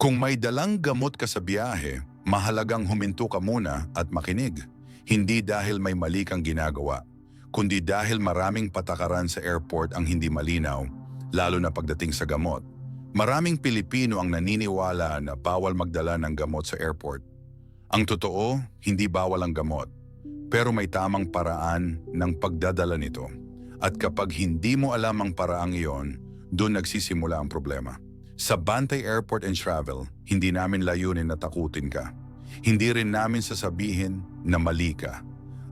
Kung may dalang gamot ka sa biyahe, mahalagang huminto ka muna at makinig. Hindi dahil may mali kang ginagawa, kundi dahil maraming patakaran sa airport ang hindi malinaw, lalo na pagdating sa gamot. Maraming Pilipino ang naniniwala na bawal magdala ng gamot sa airport. Ang totoo, hindi bawal ang gamot, pero may tamang paraan ng pagdadala nito. At kapag hindi mo alam ang paraang iyon, doon nagsisimula ang problema. Sa Bantay Airport and Travel, hindi namin layunin na takutin ka. Hindi rin namin sasabihin na mali ka.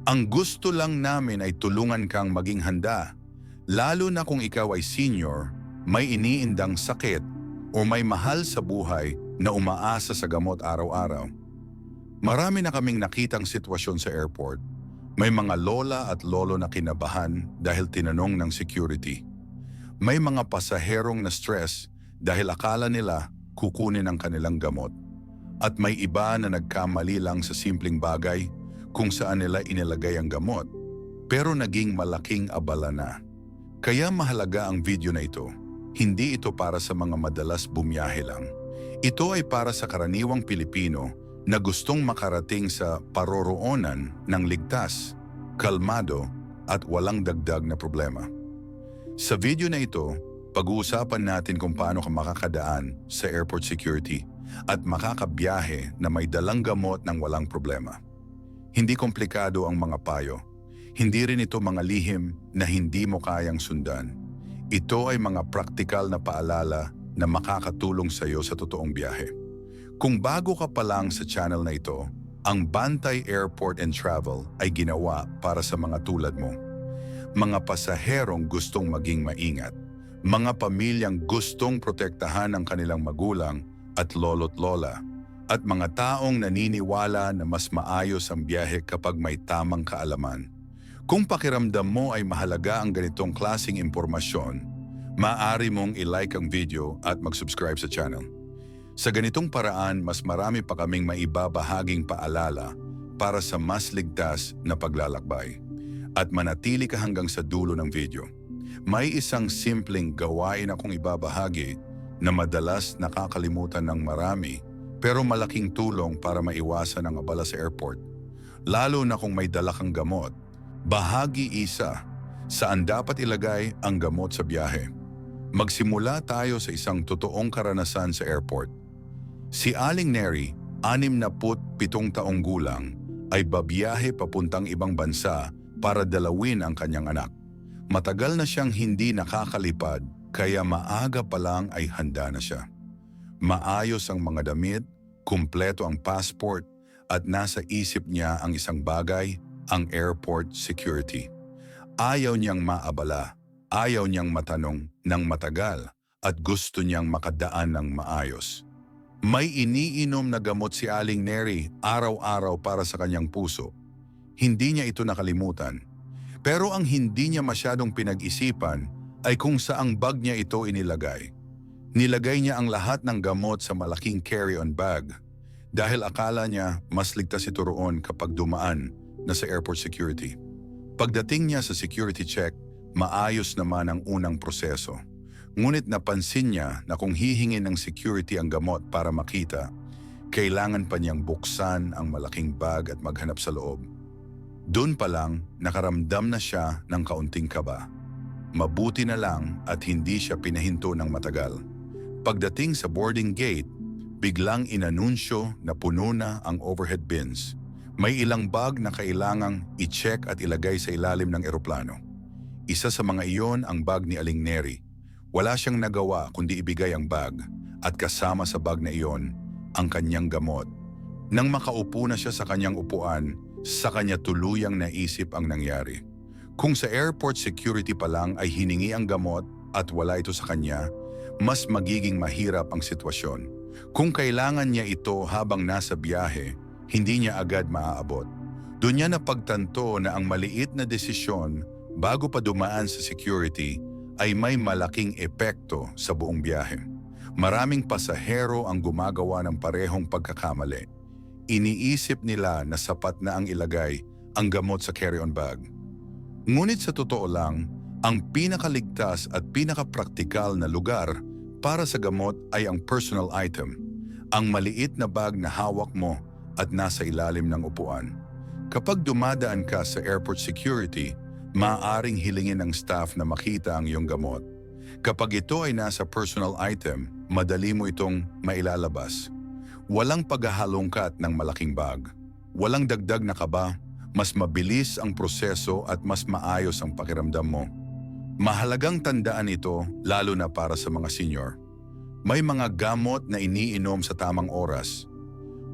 Ang gusto lang namin ay tulungan kang maging handa, lalo na kung ikaw ay senior, may iniindang sakit o may mahal sa buhay na umaasa sa gamot araw-araw. Marami na kaming nakitang sitwasyon sa airport. May mga lola at lolo na kinabahan dahil tinanong ng security. May mga pasaherong na stress dahil akala nila kukunin ang kanilang gamot. At may iba na nagkamali lang sa simpleng bagay kung saan nila inilagay ang gamot, pero naging malaking abala na. Kaya mahalaga ang video na ito. Hindi ito para sa mga madalas bumiyahe lang. Ito ay para sa karaniwang Pilipino na gustong makarating sa paroroonan ng ligtas, kalmado at walang dagdag na problema. Sa video na ito, pag-uusapan natin kung paano ka makakadaan sa airport security at makakabiyahe na may dalang gamot ng walang problema. Hindi komplikado ang mga payo. Hindi rin ito mga lihim na hindi mo kayang sundan. Ito ay mga praktikal na paalala na makakatulong sa iyo sa totoong biyahe. Kung bago ka pa lang sa channel na ito, ang Bantay Airport and Travel ay ginawa para sa mga tulad mo. Mga pasaherong gustong maging maingat. Mga pamilyang gustong protektahan ang kanilang magulang at lolo't lola. At mga taong naniniwala na mas maayos ang biyahe kapag may tamang kaalaman. Kung pakiramdam mo ay mahalaga ang ganitong klaseng impormasyon, maaari mong i-like ang video at mag-subscribe sa channel. Sa ganitong paraan, mas marami pa kaming maibabahaging paalala para sa mas ligtas na paglalakbay. At manatili ka hanggang sa dulo ng video. May isang simpleng gawain akong ibabahagi na madalas nakakalimutan ng marami pero malaking tulong para maiwasan ang abala sa airport. Lalo na kung may dala kang gamot. Bahagi isa, saan dapat ilagay ang gamot sa biyahe. Magsimula tayo sa isang totoong karanasan sa airport. Si Aling Neri, 67 taong gulang, ay babiyahe papuntang ibang bansa para dalawin ang kanyang anak. Matagal na siyang hindi nakakalipad kaya maaga pa lang ay handa na siya. Maayos ang mga damit, kumpleto ang passport at nasa isip niya ang isang bagay, ang airport security. Ayaw niyang maabala, ayaw niyang matanong ng matagal at gusto niyang makadaan ng maayos. May iniinom na gamot si Aling Neri araw-araw para sa kanyang puso. Hindi niya ito nakalimutan. Pero ang hindi niya masyadong pinag-isipan ay kung saang bag niya ito inilagay. Nilagay niya ang lahat ng gamot sa malaking carry-on bag dahil akala niya mas ligtas ito roon kapag dumaan na sa airport security. Pagdating niya sa security check, maayos naman ang unang proseso. Ngunit napansin niya na kung hihingin ng security ang gamot para makita, kailangan pa niyang buksan ang malaking bag at maghanap sa loob. Doon pa lang, nakaramdam na siya ng kaunting kaba. Mabuti na lang at hindi siya pinahinto ng matagal. Pagdating sa boarding gate, biglang inanunsyo na puno na ang overhead bins. May ilang bag na kailangang i-check at ilagay sa ilalim ng eroplano. Isa sa mga iyon ang bag ni Aling Neri. Wala siyang nagawa kundi ibigay ang bag at kasama sa bag na iyon ang kanyang gamot. Nang makaupo na siya sa kanyang upuan, sa kanya tuluyang naisip ang nangyari. Kung sa airport security pa lang ay hiningi ang gamot at wala ito sa kanya, mas magiging mahirap ang sitwasyon. Kung kailangan niya ito habang nasa biyahe, hindi niya agad maaabot. Doon niya napagtanto na ang maliit na desisyon bago pa dumaan sa security ay may malaking epekto sa buong biyahe. Maraming pasahero ang gumagawa ng parehong pagkakamali. Iniisip nila na sapat na ang ilagay ang gamot sa carry-on bag. Ngunit sa totoo lang, ang pinakaligtas at pinakapraktikal na lugar para sa gamot ay ang personal item. Ang maliit na bag na hawak mo at nasa ilalim ng upuan. Kapag dumadaan ka sa airport security, maaaring hilingin ng staff na makita ang iyong gamot. Kapag ito ay nasa personal item, madali mo itong mailalabas. Walang paghahalongkat ng malaking bag. Walang dagdag na kaba, mas mabilis ang proseso at mas maayos ang pakiramdam mo. Mahalagang tandaan ito lalo na para sa mga senior. May mga gamot na iniinom sa tamang oras.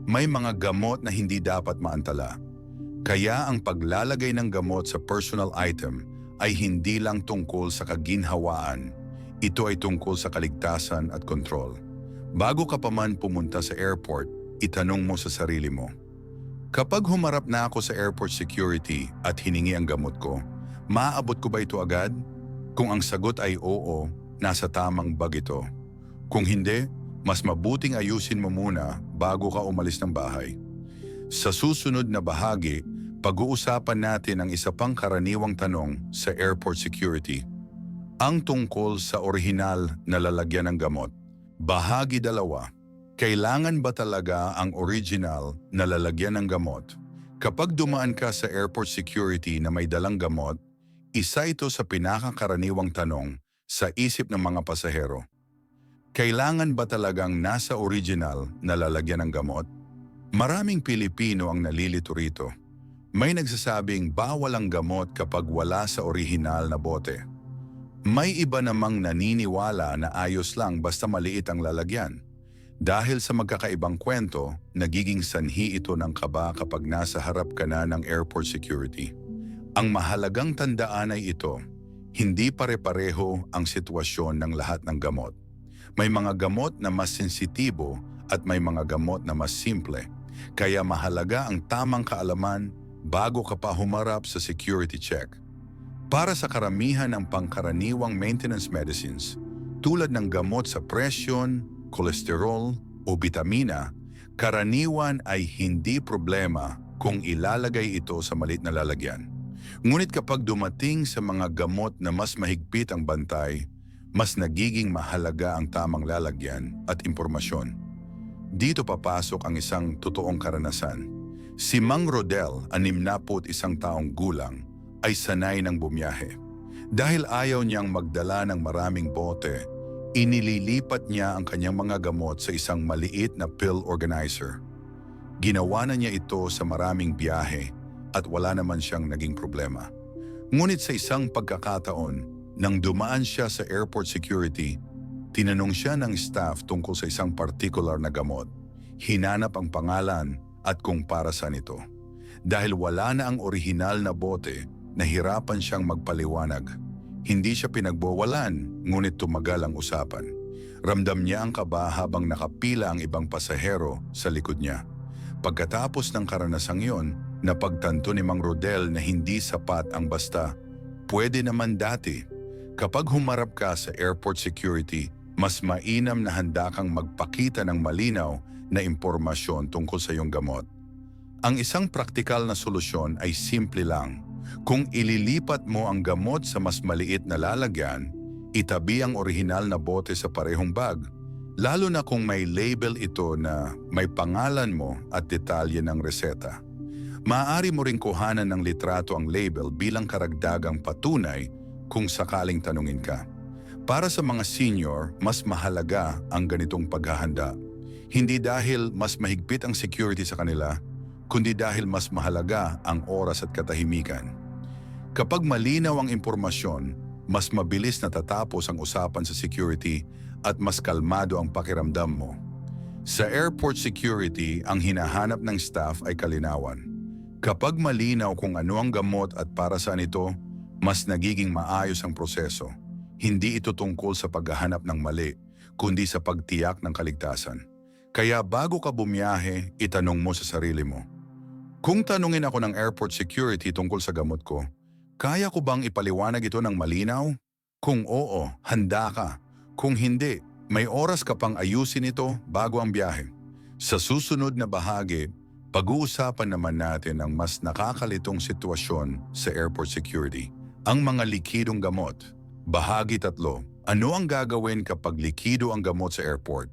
May mga gamot na hindi dapat maantala. Kaya ang paglalagay ng gamot sa personal item ay hindi lang tungkol sa kaginhawaan. Ito ay tungkol sa kaligtasan at kontrol. Bago ka pa man pumunta sa airport, itanong mo sa sarili mo. Kapag humarap na ako sa airport security at hiningi ang gamot ko, maaabot ko ba ito agad? Kung ang sagot ay oo, nasa tamang bag ito. Kung hindi, mas mabuting ayusin mo muna bago ka umalis ng bahay. Sa susunod na bahagi, pag-uusapan natin ang isa pang karaniwang tanong sa airport security. Ang tungkol sa orihinal na lalagyan ng gamot. Bahagi 2. Kailangan ba talaga ang original na lalagyan ng gamot? Kapag dumaan ka sa airport security na may dalang gamot, isa ito sa pinakakaraniwang tanong sa isip ng mga pasahero. Kailangan ba talagang nasa original na lalagyan ng gamot? Maraming Pilipino ang nalilito rito. May nagsasabing bawal ang gamot kapag wala sa orihinal na bote. May iba namang naniniwala na ayos lang basta maliit ang lalagyan. Dahil sa magkakaibang kwento, nagiging sanhi ito ng kaba kapag nasa harap ka na ng airport security. Ang mahalagang tandaan ay ito, hindi pare-pareho ang sitwasyon ng lahat ng gamot. May mga gamot na mas sensitibo at may mga gamot na mas simple. Kaya mahalaga ang tamang kaalaman bago ka pa humarap sa security check. Para sa karamihan ng pangkaraniwang maintenance medicines, tulad ng gamot sa presyon, kolesterol o bitamina, karaniwan ay hindi problema kung ilalagay ito sa maliit na lalagyan. Ngunit kapag dumating sa mga gamot na mas mahigpit ang bantay, mas nagiging mahalaga ang tamang lalagyan at impormasyon. Dito papasok ang isang totoong karanasan. Si Mang Rodel, 61 taong gulang, ay sanay ng bumiyahe. Dahil ayaw niyang magdala ng maraming bote, inililipat niya ang kanyang mga gamot sa isang maliit na pill organizer. Ginawa na niya ito sa maraming biyahe at wala naman siyang naging problema. Ngunit sa isang pagkakataon, nang dumaan siya sa airport security, tinanong siya ng staff tungkol sa isang particular na gamot. Hinanap ang pangalan at kung para saan ito. Dahil wala na ang orihinal na bote, nahirapan siyang magpaliwanag. Hindi siya pinagbawalan, ngunit tumagal ang usapan. Ramdam niya ang kaba habang nakapila ang ibang pasahero sa likod niya. Pagkatapos ng karanasang iyon, napagtanto ni Mang Rodel na hindi sapat ang basta. Pwede naman dati. Kapag humarap ka sa airport security, mas mainam na handa kang magpakita ng malinaw na impormasyon tungkol sa iyong gamot. Ang isang praktikal na solusyon ay simple lang. Kung ililipat mo ang gamot sa mas maliit na lalagyan, itabi ang orihinal na bote sa parehong bag, lalo na kung may label ito na may pangalan mo at detalye ng reseta. Maaari mo ring kuhanan ng litrato ang label bilang karagdagang patunay kung sakaling tanungin ka. Para sa mga senior, mas mahalaga ang ganitong paghahanda. Hindi dahil mas mahigpit ang security sa kanila, kundi dahil mas mahalaga ang oras at katahimikan. Kapag malinaw ang impormasyon, mas mabilis natatapos ang usapan sa security at mas kalmado ang pakiramdam mo. Sa airport security, ang hinahanap ng staff ay kalinawan. Kapag malinaw kung ano ang gamot at para saan ito, mas nagiging maayos ang proseso. Hindi ito tungkol sa paghahanap ng mali, kundi sa pagtiyak ng kaligtasan. Kaya bago ka bumiyahe, itanong mo sa sarili mo. Kung tanungin ako ng airport security tungkol sa gamot ko, kaya ko bang ipaliwanag ito ng malinaw? Kung oo, handa ka. Kung hindi, may oras ka pang ayusin ito bago ang biyahe. Sa susunod na bahagi, pag-uusapan naman natin ang mas nakakalitong sitwasyon sa airport security. Ang mga likidong gamot. Bahagi 3. Ano ang gagawin kapag likido ang gamot sa airport?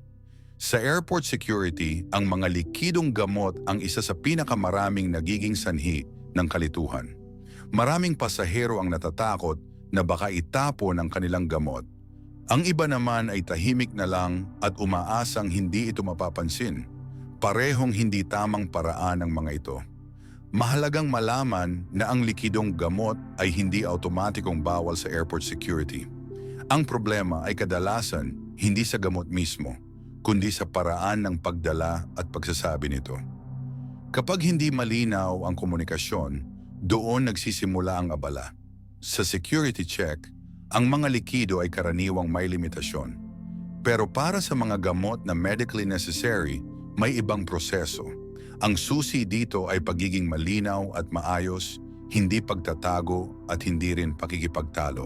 Sa airport security, ang mga likidong gamot ang isa sa pinakamaraming nagiging sanhi ng kalituhan. Maraming pasahero ang natatakot na baka itapon ang kanilang gamot. Ang iba naman ay tahimik na lang at umaasang hindi ito mapapansin. Parehong hindi tamang paraan ang mga ito. Mahalagang malaman na ang likidong gamot ay hindi automatikong bawal sa airport security. Ang problema ay kadalasan hindi sa gamot mismo, kundi sa paraan ng pagdala at pagsasabi nito. Kapag hindi malinaw ang komunikasyon, doon nagsisimula ang abala. Sa security check, ang mga likido ay karaniwang may limitasyon. Pero para sa mga gamot na medically necessary, may ibang proseso. Ang susi dito ay pagiging malinaw at maayos, hindi pagtatago at hindi rin pakikipagtalo.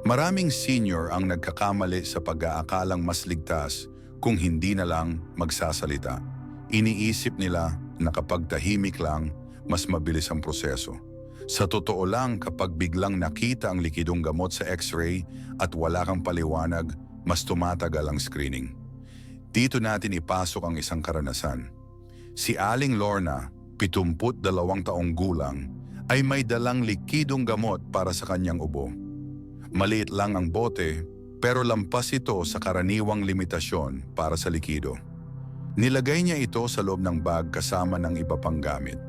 Maraming senior ang nagkakamali sa pag-aakalang mas ligtas kung hindi na lang magsasalita. Iniisip nila na kapag tahimik lang, mas mabilis ang proseso. Sa totoo lang, kapag biglang nakita ang likidong gamot sa x-ray at wala kang paliwanag, mas tumatagal ang screening. Dito natin ipasok ang isang karanasan. Si Aling Lorna, 72 taong gulang, ay may dalang likidong gamot para sa kanyang ubo. Maliit lang ang bote, pero lampas ito sa karaniwang limitasyon para sa likido. Nilagay niya ito sa loob ng bag kasama ng iba pang gamit.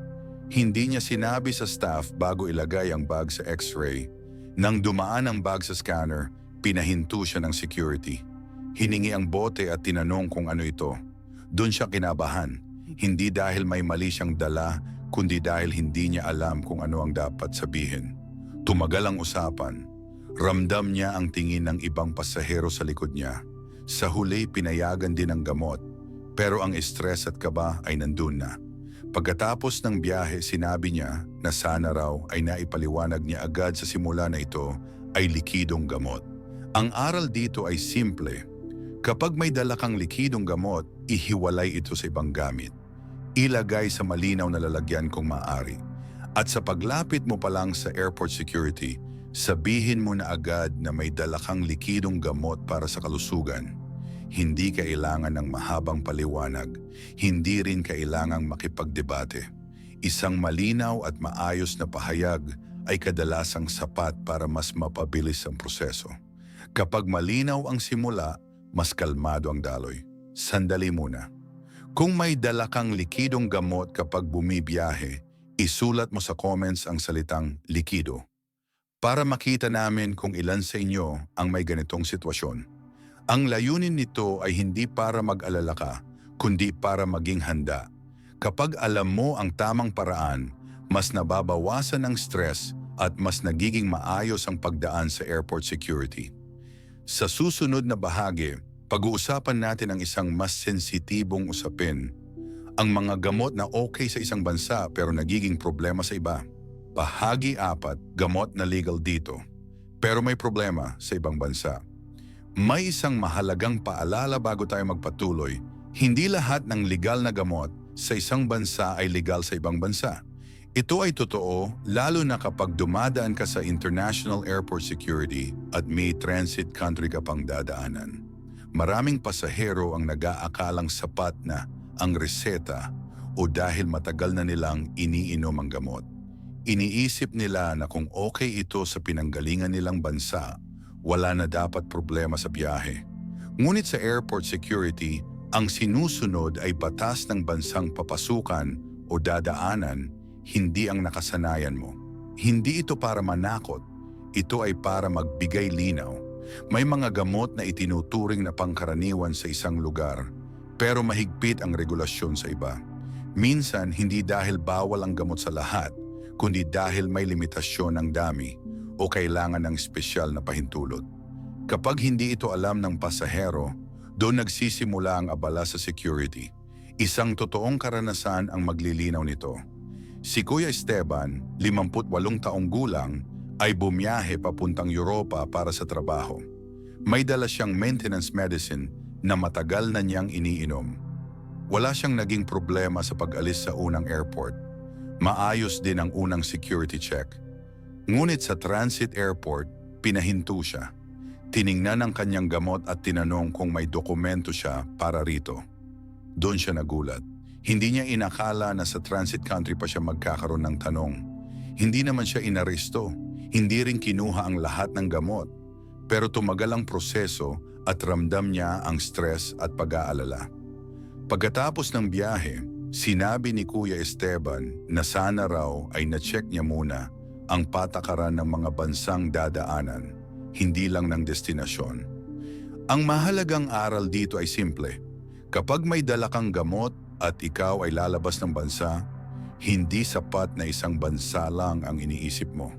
Hindi niya sinabi sa staff bago ilagay ang bag sa x-ray. Nang dumaan ang bag sa scanner, pinahinto siya ng security. Hiningi ang bote at tinanong kung ano ito. Doon siya kinabahan. Hindi dahil may mali siyang dala, kundi dahil hindi niya alam kung ano ang dapat sabihin. Tumagal ang usapan. Ramdam niya ang tingin ng ibang pasahero sa likod niya. Sa huli, pinayagan din ang gamot. Pero ang stress at kaba ay nandun na. Pagkatapos ng biyahe, sinabi niya na sana raw ay naipaliwanag niya agad sa simula na ito ay likidong gamot. Ang aral dito ay simple. Kapag may dala kang likidong gamot, ihiwalay ito sa ibang gamit. Ilagay sa malinaw na lalagyan kung maaari. At sa paglapit mo pa lang sa airport security, sabihin mo na agad na may dala kang likidong gamot para sa kalusugan. Hindi kailangan ng mahabang paliwanag, hindi rin kailangang makipagdebate. Isang malinaw at maayos na pahayag ay kadalasang sapat para mas mapabilis ang proseso. Kapag malinaw ang simula, mas kalmado ang daloy. Sandali muna. Kung may dala kang likidong gamot kapag bumibiyahe, isulat mo sa comments ang salitang likido. Para makita namin kung ilan sa inyo ang may ganitong sitwasyon. Ang layunin nito ay hindi para mag-alala ka, kundi para maging handa. Kapag alam mo ang tamang paraan, mas nababawasan ang stress at mas nagiging maayos ang pagdaan sa airport security. Sa susunod na bahagi, pag-uusapan natin ang isang mas sensitibong usapin. Ang mga gamot na okay sa isang bansa pero nagiging problema sa iba. Bahagi 4, gamot na legal dito, pero may problema sa ibang bansa. May isang mahalagang paalala bago tayo magpatuloy. Hindi lahat ng legal na gamot sa isang bansa ay legal sa ibang bansa. Ito ay totoo lalo na kapag dumadaan ka sa international airport security at may transit country ka pang dadaanan. Maraming pasahero ang nag-aakalang sapat na ang reseta o dahil matagal na nilang iniinom ang gamot. Iniisip nila na kung okay ito sa pinanggalingan nilang bansa, wala na dapat problema sa biyahe. Ngunit sa airport security, ang sinusunod ay batas ng bansang papasukan o dadaanan, hindi ang nakasanayan mo. Hindi ito para manakot, ito ay para magbigay linaw. May mga gamot na itinuturing na pangkaraniwan sa isang lugar, pero mahigpit ang regulasyon sa iba. Minsan, hindi dahil bawal ang gamot sa lahat, kundi dahil may limitasyon ng dami o kailangan ng espesyal na pahintulot. Kapag hindi ito alam ng pasahero, doon nagsisimula ang abala sa security. Isang totoong karanasan ang maglilinaw nito. Si Kuya Esteban, 58 taong gulang, ay bumiyahe papuntang Europa para sa trabaho. May dala siyang maintenance medicine na matagal na niyang iniinom. Wala siyang naging problema sa pag-alis sa unang airport. Maayos din ang unang security check. Ngunit sa transit airport, pinahinto siya. Tiningnan ang kanyang gamot at tinanong kung may dokumento siya para rito. Doon siya nagulat. Hindi niya inakala na sa transit country pa siya magkakaroon ng tanong. Hindi naman siya inaresto. Hindi rin kinuha ang lahat ng gamot. Pero tumagal ang proseso at ramdam niya ang stress at pag-aalala. Pagkatapos ng biyahe, sinabi ni Kuya Esteban na sana raw ay na-check niya muna ang patakaran ng mga bansang dadaanan, hindi lang ng destinasyon. Ang mahalagang aral dito ay simple. Kapag may dala kang gamot at ikaw ay lalabas ng bansa, hindi sapat na isang bansa lang ang iniisip mo.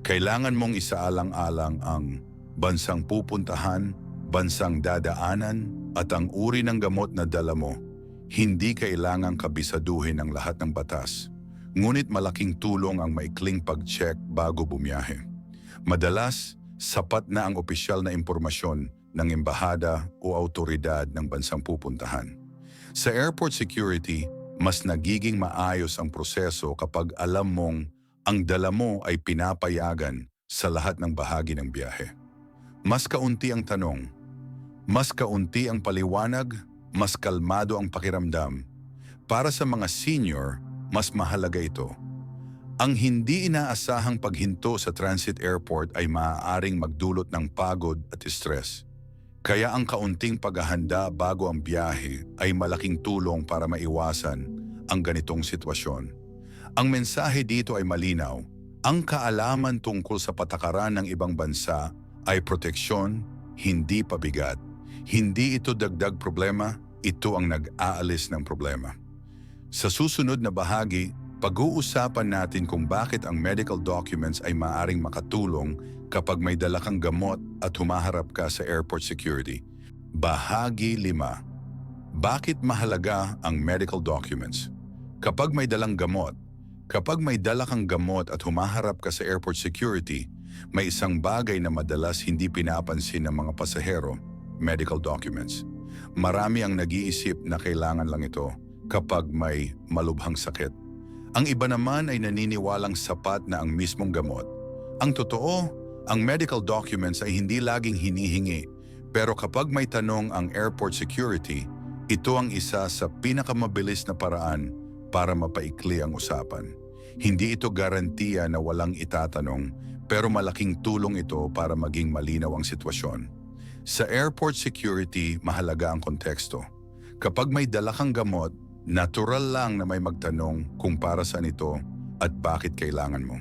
Kailangan mong isaalang-alang ang bansang pupuntahan, bansang dadaanan, at ang uri ng gamot na dala mo. Hindi kailangang kabisaduhin ang lahat ng batas. Ngunit malaking tulong ang maikling pag-check bago bumiyahe. Madalas, sapat na ang opisyal na impormasyon ng embahada o autoridad ng bansang pupuntahan. Sa airport security, mas nagiging maayos ang proseso kapag alam mong ang dala mo ay pinapayagan sa lahat ng bahagi ng biyahe. Mas kaunti ang tanong, mas kaunti ang paliwanag, mas kalmado ang pakiramdam. Para sa mga senior, mas mahalaga ito. Ang hindi inaasahang paghinto sa transit airport ay maaaring magdulot ng pagod at stress. Kaya ang kaunting paghahanda bago ang biyahe ay malaking tulong para maiwasan ang ganitong sitwasyon. Ang mensahe dito ay malinaw. Ang kaalaman tungkol sa patakaran ng ibang bansa ay proteksyon, hindi pabigat. Hindi ito dagdag problema, ito ang nag-aalis ng problema. Sa susunod na bahagi, pag-uusapan natin kung bakit ang medical documents ay maaaring makatulong kapag may dala kang gamot at humaharap ka sa airport security. Bahagi 5. Bakit mahalaga ang medical documents? Kapag may dala kang gamot at humaharap ka sa airport security, may isang bagay na madalas hindi pinapansin ng mga pasahero, medical documents. Marami ang nag-iisip na kailangan lang ito kapag may malubhang sakit. Ang iba naman ay naniniwalang sapat na ang mismong gamot. Ang totoo, ang medical documents ay hindi laging hinihingi, pero kapag may tanong ang airport security, ito ang isa sa pinakamabilis na paraan para mapaikli ang usapan. Hindi ito garantiya na walang itatanong, pero malaking tulong ito para maging malinaw ang sitwasyon. Sa airport security, mahalaga ang konteksto. Kapag may dala kang gamot, natural lang na may magtanong kung para saan ito at bakit kailangan mo.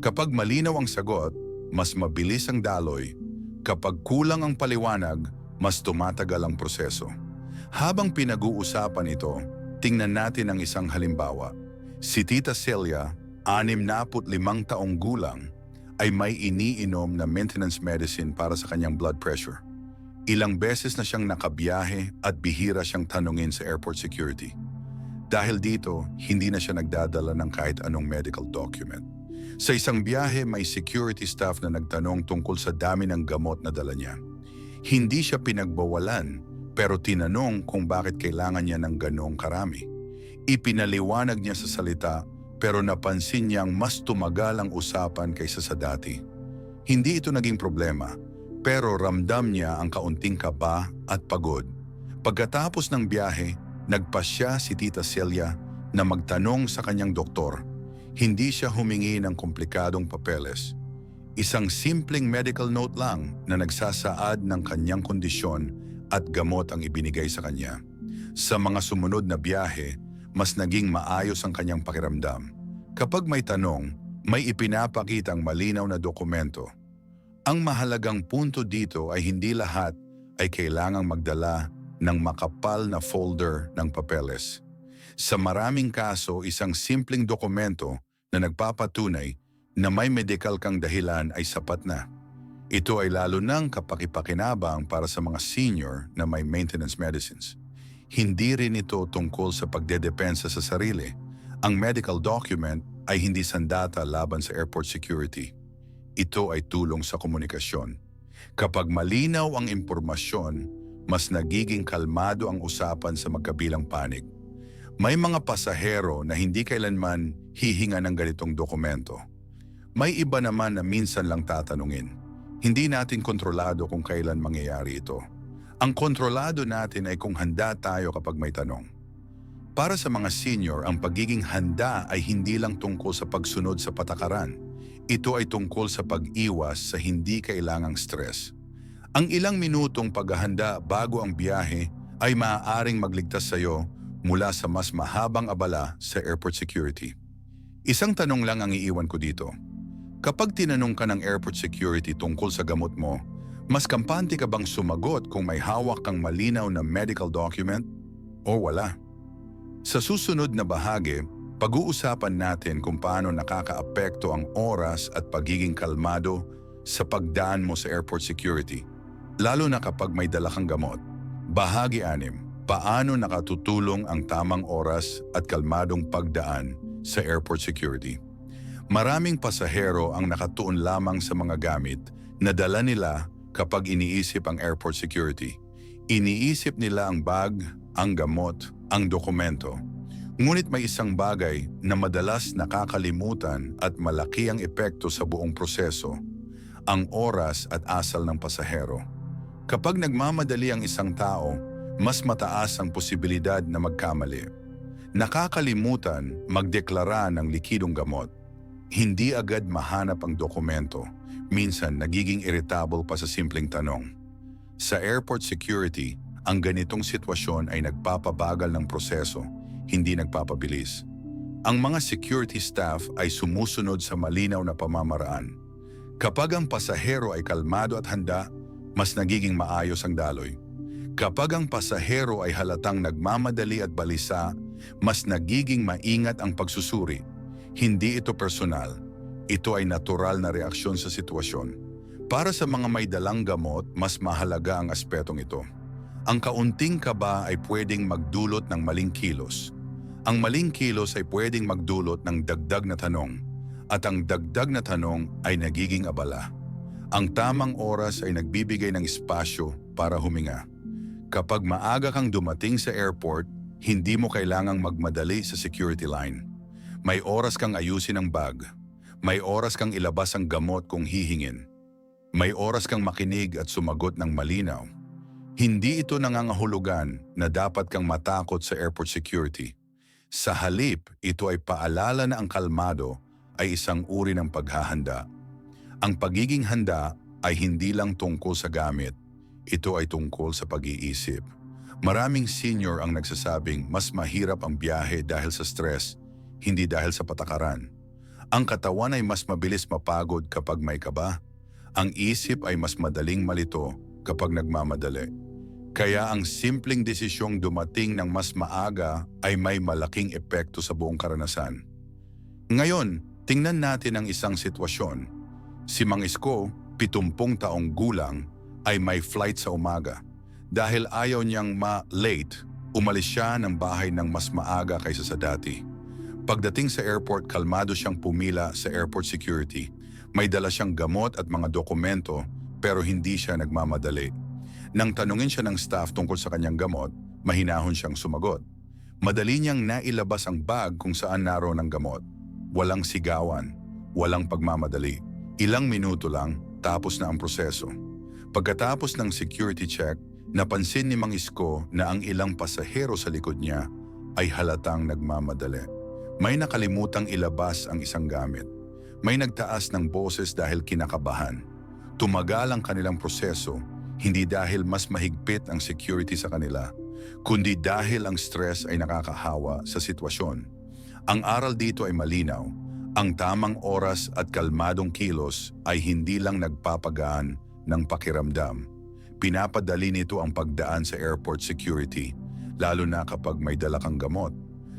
Kapag malinaw ang sagot, mas mabilis ang daloy. Kapag kulang ang paliwanag, mas tumatagal ang proseso. Habang pinag-uusapan ito, tingnan natin ang isang halimbawa. Si Tita Celia, 65 taong gulang, ay may iniinom na maintenance medicine para sa kanyang blood pressure. Ilang beses na siyang nakabiyahe at bihira siyang tanungin sa airport security. Dahil dito, hindi na siya nagdadala ng kahit anong medical document. Sa isang biyahe, may security staff na nagtanong tungkol sa dami ng gamot na dala niya. Hindi siya pinagbawalan, pero tinanong kung bakit kailangan niya ng ganong karami. Ipinaliwanag niya sa salita, pero napansin niyang mas tumagal ang usapan kaysa sa dati. Hindi ito naging problema, pero ramdam niya ang kaunting kaba at pagod. Pagkatapos ng biyahe, nagpasya si Tita Celia na magtanong sa kanyang doktor. Hindi siya humingi ng komplikadong papeles. Isang simpleng medical note lang na nagsasaad ng kanyang kondisyon at gamot ang ibinigay sa kanya. Sa mga sumunod na biyahe, mas naging maayos ang kanyang pakiramdam. Kapag may tanong, may ipinapakitang malinaw na dokumento. Ang mahalagang punto dito ay hindi lahat ay kailangang magdala ng makapal na folder ng papeles. Sa maraming kaso, isang simpleng dokumento na nagpapatunay na may medical kang dahilan ay sapat na. Ito ay lalo ng kapakipakinabang para sa mga senior na may maintenance medicines. Hindi rin ito tungkol sa pagdedepensa sa sarili. Ang medical document ay hindi sandata laban sa airport security. Ito ay tulong sa komunikasyon. Kapag malinaw ang impormasyon, mas nagiging kalmado ang usapan sa magkabilang panig. May mga pasahero na hindi kailanman hihinga ng ganitong dokumento. May iba naman na minsan lang tatanungin. Hindi natin kontrolado kung kailan mangyayari ito. Ang kontrolado natin ay kung handa tayo kapag may tanong. Para sa mga senior, ang pagiging handa ay hindi lang tungkol sa pagsunod sa patakaran. Ito ay tungkol sa pag-iwas sa hindi kailangang stress. Ang ilang minutong paghahanda bago ang biyahe ay maaaring magligtas sa iyo mula sa mas mahabang abala sa airport security. Isang tanong lang ang iiwan ko dito. Kapag tinanong ka ng airport security tungkol sa gamot mo, mas kampante ka bang sumagot kung may hawak kang malinaw na medical document o wala? Sa susunod na bahagi, pag-uusapan natin kung paano nakakaapekto ang oras at pagiging kalmado sa pagdaan mo sa airport security, lalo na kapag may dala kang gamot. Bahagi 6, paano nakatutulong ang tamang oras at kalmadong pagdaan sa airport security. Maraming pasahero ang nakatuon lamang sa mga gamit na dala nila kapag iniisip ang airport security. Iniisip nila ang bag, ang gamot, ang dokumento. Ngunit may isang bagay na madalas nakakalimutan at malaki ang epekto sa buong proseso, ang oras at asal ng pasahero. Kapag nagmamadali ang isang tao, mas mataas ang posibilidad na magkamali. Nakakalimutan magdeklara ng likidong gamot. Hindi agad mahanap ang dokumento. Minsan nagiging irritable pa sa simpleng tanong. Sa airport security, ang ganitong sitwasyon ay nagpapabagal ng proseso, hindi nagpapabilis. Ang mga security staff ay sumusunod sa malinaw na pamamaraan. Kapag ang pasahero ay kalmado at handa, mas nagiging maayos ang daloy. Kapag ang pasahero ay halatang nagmamadali at balisa, mas nagiging maingat ang pagsusuri. Hindi ito personal. Ito ay natural na reaksyon sa sitwasyon. Para sa mga may dalang gamot, mas mahalaga ang aspetong ito. Ang kaunting kaba ay pwedeng magdulot ng maling kilos. Ang maling kilos ay pwedeng magdulot ng dagdag na tanong. At ang dagdag na tanong ay nagiging abala. Ang tamang oras ay nagbibigay ng espasyo para huminga. Kapag maaga kang dumating sa airport, hindi mo kailangang magmadali sa security line. May oras kang ayusin ang bag. May oras kang ilabas ang gamot kung hihingin. May oras kang makinig at sumagot ng malinaw. Hindi ito nangangahulugan na dapat kang matakot sa airport security. Sa halip, ito ay paalala na ang kalmado ay isang uri ng paghahanda. Ang pagiging handa ay hindi lang tungkol sa gamit. Ito ay tungkol sa pag-iisip. Maraming senior ang nagsasabing mas mahirap ang biyahe dahil sa stress, hindi dahil sa patakaran. Ang katawan ay mas mabilis mapagod kapag may kaba. Ang isip ay mas madaling malito kapag nagmamadali. Kaya ang simpleng desisyong dumating ng mas maaga ay may malaking epekto sa buong karanasan. Ngayon, tingnan natin ang isang sitwasyon. Si Mang Isko, 70 taong gulang, ay may flight sa umaga. Dahil ayaw niyang ma-late, umalis siya ng bahay ng mas maaga kaysa sa dati. Pagdating sa airport, kalmado siyang pumila sa airport security. May dala siyang gamot at mga dokumento pero hindi siya nagmamadali. Nang tanungin siya ng staff tungkol sa kanyang gamot, mahinahon siyang sumagot. Madali niyang nailabas ang bag kung saan naroon ang gamot. Walang sigawan, walang pagmamadali. Ilang minuto lang, tapos na ang proseso. Pagkatapos ng security check, napansin ni Mang Isko na ang ilang pasahero sa likod niya ay halatang nagmamadali. May nakalimutang ilabas ang isang gamit. May nagtaas ng boses dahil kinakabahan. Tumagal ang kanilang proseso, hindi dahil mas mahigpit ang security sa kanila, kundi dahil ang stress ay nakakahawa sa sitwasyon. Ang aral dito ay malinaw. Ang tamang oras at kalmadong kilos ay hindi lang nagpapagaan ng pakiramdam. Pinapadali nito ang pagdaan sa airport security, lalo na kapag may dala kang gamot.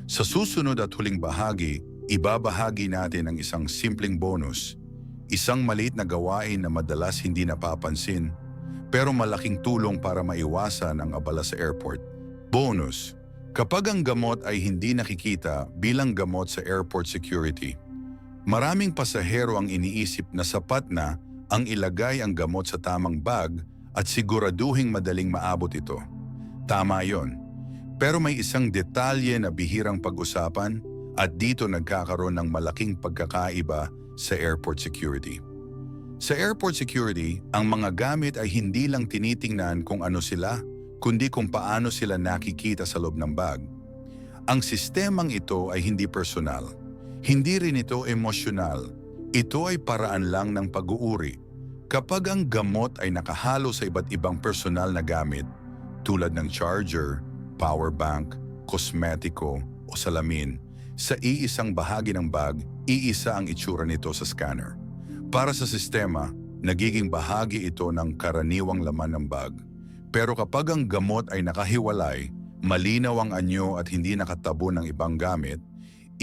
Sa susunod at huling bahagi, ibabahagi natin ang isang simpleng bonus. Isang maliit na gawain na madalas hindi napapansin, pero malaking tulong para maiwasan ang abala sa airport. Bonus: kapag ang gamot ay hindi nakikita bilang gamot sa airport security, maraming pasahero ang iniisip na sapat na ang ilagay ang gamot sa tamang bag at siguraduhing madaling maabot ito. Tama yon. Pero may isang detalye na bihirang pag-usapan at dito nagkakaroon ng malaking pagkakaiba sa airport security. Sa airport security, ang mga gamit ay hindi lang tinitingnan kung ano sila, kundi kung paano sila nakikita sa loob ng bag. Ang sistemang ito ay hindi personal. Hindi rin ito emosyonal. Ito ay paraan lang ng pag-uuri. Kapag ang gamot ay nakahalo sa iba't ibang personal na gamit, tulad ng charger, power bank, kosmetiko o salamin, sa iisang bahagi ng bag, iisa ang itsura nito sa scanner. Para sa sistema, nagiging bahagi ito ng karaniwang laman ng bag. Pero kapag ang gamot ay nakahiwalay, malinaw ang anyo at hindi nakatabo ng ibang gamit,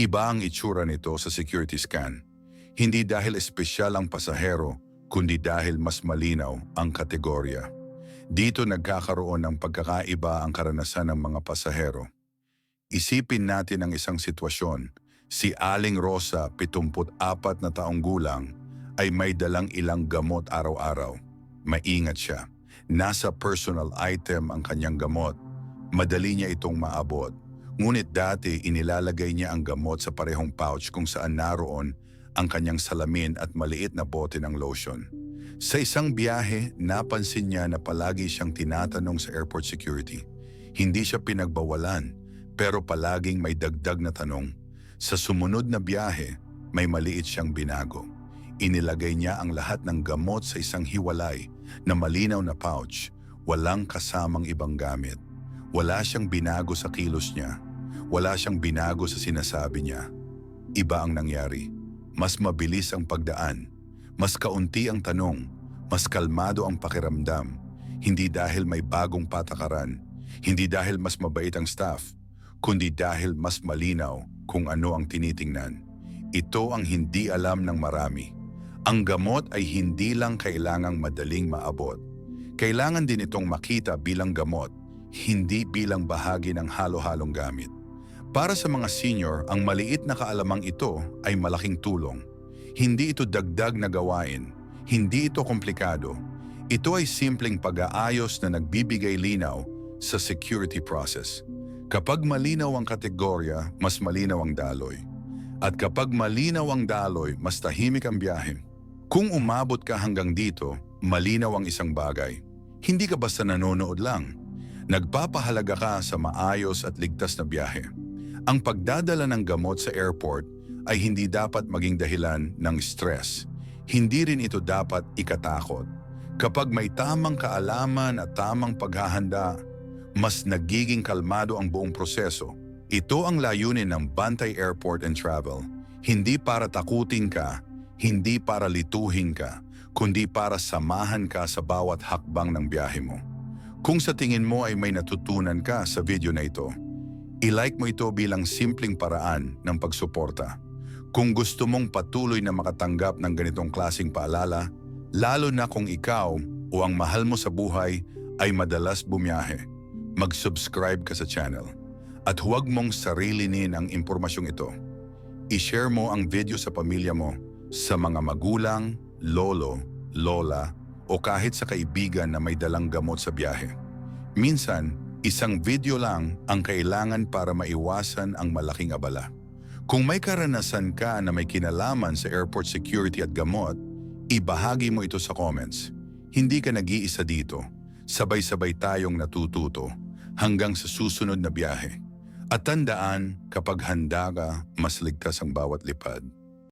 iba ang itsura nito sa security scan. Hindi dahil espesyal ang pasahero, kundi dahil mas malinaw ang kategorya. Dito nagkakaroon ng pagkakaiba ang karanasan ng mga pasahero. Isipin natin ang isang sitwasyon. Si Aling Rosa, 74 na taong gulang, ay may dalang ilang gamot araw-araw. Maingat siya. Nasa personal item ang kanyang gamot. Madali niya itong maabot. Ngunit dati inilalagay niya ang gamot sa parehong pouch kung saan naroon ang kanyang salamin at maliit na bote ng lotion. Sa isang biyahe, napansin niya na palagi siyang tinatanong sa airport security. Hindi siya pinagbawalan, pero palaging may dagdag na tanong. Sa sumunod na biyahe, may maliit siyang binago. Inilagay niya ang lahat ng gamot sa isang hiwalay na malinaw na pouch, walang kasamang ibang gamit. Wala siyang binago sa kilos niya. Wala siyang binago sa sinasabi niya. Iba ang nangyari. Mas mabilis ang pagdaan. Mas kaunti ang tanong. Mas kalmado ang pakiramdam. Hindi dahil may bagong patakaran. Hindi dahil mas mabait ang staff. Kundi dahil mas malinaw kung ano ang tinitingnan. Ito ang hindi alam ng marami. Ang gamot ay hindi lang kailangang madaling maabot. Kailangan din itong makita bilang gamot, hindi bilang bahagi ng halo-halong gamit. Para sa mga senior, ang maliit na kaalamang ito ay malaking tulong. Hindi ito dagdag na gawain. Hindi ito komplikado. Ito ay simpleng pag-aayos na nagbibigay linaw sa security process. Kapag malinaw ang kategorya, mas malinaw ang daloy. At kapag malinaw ang daloy, mas tahimik ang biyahe. Kung umabot ka hanggang dito, malinaw ang isang bagay. Hindi ka basta nanonood lang. Nagpapahalaga ka sa maayos at ligtas na biyahe. Ang pagdadala ng gamot sa airport ay hindi dapat maging dahilan ng stress. Hindi rin ito dapat ikatakot. Kapag may tamang kaalaman at tamang paghahanda, mas nagiging kalmado ang buong proseso. Ito ang layunin ng Bantay Airport and Travel. Hindi para takutin ka, hindi para lituhin ka, kundi para samahan ka sa bawat hakbang ng biyahe mo. Kung sa tingin mo ay may natutunan ka sa video na ito, i-like mo ito bilang simpleng paraan ng pagsuporta. Kung gusto mong patuloy na makatanggap ng ganitong klaseng paalala, lalo na kung ikaw o ang mahal mo sa buhay ay madalas bumiyahe, mag-subscribe ka sa channel. At huwag mong sarilinin ang impormasyong ito. I-share mo ang video sa pamilya mo, sa mga magulang, lolo, lola, o kahit sa kaibigan na may dalang gamot sa biyahe. Minsan, isang video lang ang kailangan para maiwasan ang malaking abala. Kung may karanasan ka na may kinalaman sa airport security at gamot, ibahagi mo ito sa comments. Hindi ka nag-iisa dito. Sabay-sabay tayong natututo hanggang sa susunod na biyahe. At tandaan, kapag handa ka, mas ligtas ang bawat lipad.